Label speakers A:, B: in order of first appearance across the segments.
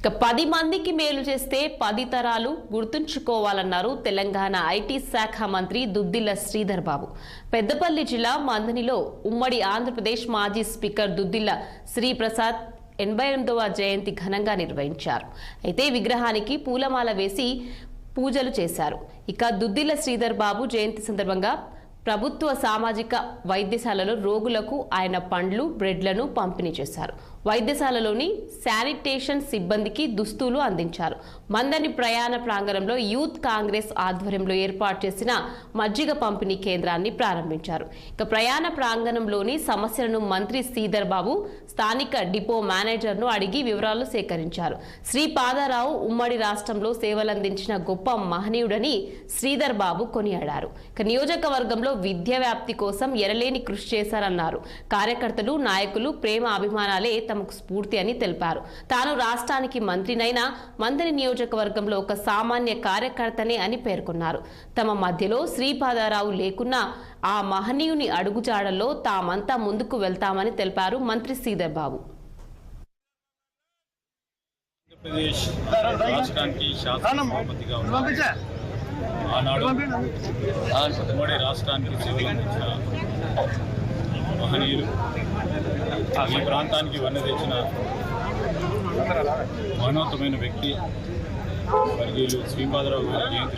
A: ఇక 10 మందికి మేలు చేస్తే 10 తరాలు గుర్తుంచుకోవాలన్నారు తెలంగాణ ఐటీ శాఖ మంత్రి దుద్దిల్ల శ్రీధర్ బాబు. పెద్దపల్లి జిల్లా మందనిలో ఉమ్మడి ఆంధ్రప్రదేశ్ మాజీ స్పీకర్ దుద్దిల్ల శ్రీప్రసాద్ 88వ జయంతి ఘనంగా నిర్వహించారు. అయితే విగ్రహానికి పూలమాల వేసి పూజలు చేశారు. ఇక దుద్దిల్ల శ్రీధర్ బాబు జయంతి సందర్భంగా ప్రభుత్వ సామాజిక వైద్యశాలలో రోగులకు ఆయన పండ్లు, బ్రెడ్లను పంపిణీ చేశారు. వైద్యశాలలోని శానిటేషన్ సిబ్బందికి దుస్తులు అందించారు. మందని ప్రయాణ ప్రాంగణంలో యూత్ కాంగ్రెస్ ఆధ్వర్యంలో ఏర్పాటు చేసిన మజ్జిగ పంపిణీ కేంద్రాన్ని ప్రారంభించారు. ఇక ప్రయాణ ప్రాంగణంలోని సమస్యలను మంత్రి శ్రీధర్ బాబు స్థానిక డిపో మేనేజర్ను అడిగి వివరాలు సేకరించారు. శ్రీపాదరావు ఉమ్మడి రాష్ట్రంలో సేవలందించిన గొప్ప మహనీయుడని శ్రీధర్ బాబు కొనియాడారు. ఇక నియోజకవర్గంలో విద్యా వ్యాప్తి కోసం ఎనలేని కృషి చేశారన్నారు. కార్యకర్తలు, నాయకులు ప్రేమ అభిమానాలే తమకు స్ఫూర్తి అని తెలిపారు. తాను రాష్ట్రానికి మంత్రినైనా మంత్రి నియోజకవర్గంలో ఒక సామాన్య కార్యకర్తనే అని పేర్కొన్నారు. తమ మధ్యలో శ్రీపాదరావు లేకున్నా ఆ మహనీయుని అడుగుజాడల్లో తామంతా ముందుకు వెళ్తామని తెలిపారు మంత్రి శ్రీధర్ బాబు.
B: ఆనాడు ఉమ్మడి రాష్ట్రానికి సేవలు అందించిన మహనీయులు, ఈ ప్రాంతానికి వన్నె తెచ్చిన మహోన్నతమైన వ్యక్తి వర్గీయులు శ్రీపాదరావు గారి జయంతి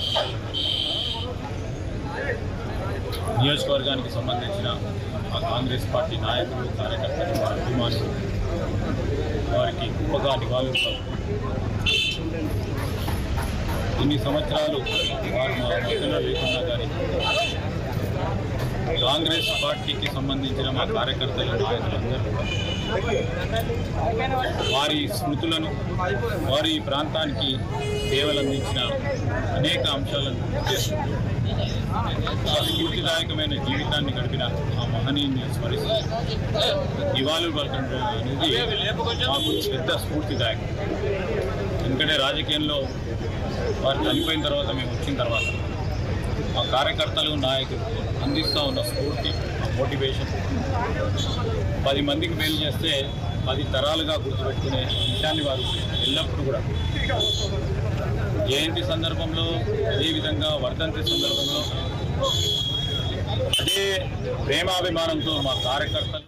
B: నియోజకవర్గానికి సంబంధించిన ఆ కాంగ్రెస్ పార్టీ నాయకులు, కార్యకర్తలు, వారి అభిమానులు వారికి గొప్పగా నివాళులు ఇన్ని సంవత్సరాలు వారు మా మధ్యలో లేకున్నా కానీ కాంగ్రెస్ పార్టీకి సంబంధించిన మా కార్యకర్తలు, నాయకులందరూ వారి స్మృతులను, వారి ప్రాంతానికి సేవలు అందించిన అనేక అంశాలను చేసుకుంటూ స్ఫూర్తిదాయకమైన జీవితాన్ని గడిపిన ఆ మహనీయుని స్మరిస్తూ నివాళులు పలకడం అనేది మాకు పెద్ద స్ఫూర్తిదాయకం. ఎందుకంటే రాజకీయంలో వారు చనిపోయిన తర్వాత, మేము వచ్చిన తర్వాత మా కార్యకర్తలు, నాయకులు అందిస్తూ ఉన్న స్ఫూర్తి, మోటివేషన్ 10 మందికి మేలు చేస్తే 10 తరాలుగా గుర్తుపెట్టుకునే విషయాన్ని వారు ఎల్లప్పుడూ కూడా జయంతి సందర్భంలో, అదేవిధంగా వర్ధంతి సందర్భంలో అదే ప్రేమాభిమానంతో మా కార్యకర్తలు